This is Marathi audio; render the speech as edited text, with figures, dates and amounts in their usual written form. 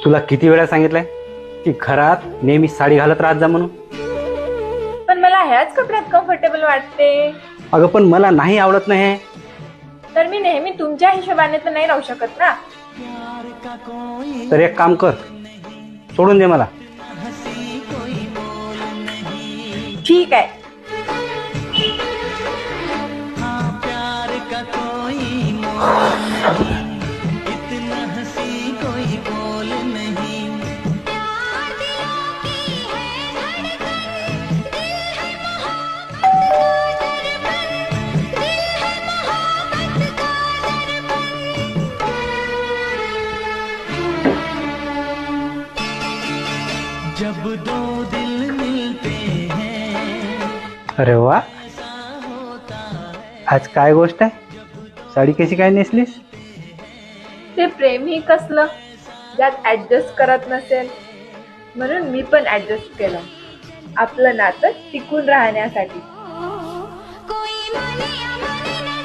तुला किती वेळा सांगितलंय की घरात नेहमी साडी घालत राहत जा म्हणून. पण मला ह्याच कपड्यात कम्फर्टेबल वाटते. अगं पण मला नाही आवडत नाही हे. तर मी नेहमी तुमच्या हिशोबाने तर नाही राहू शकत ना. तर एक काम कर, सोडून दे मला. ठीक आहे. जब दो दिल मिलते हैं. अरे वा, आज काय गोष्ट आहे? साडी कशी काय नेसलीस? ते प्रेम ही कसलं ज्यात ऍडजस्ट करत नसेल, म्हणून मी पण ऍडजस्ट केलं आपलं नातं टिकून राहण्यासाठी. कोई माने या माने ना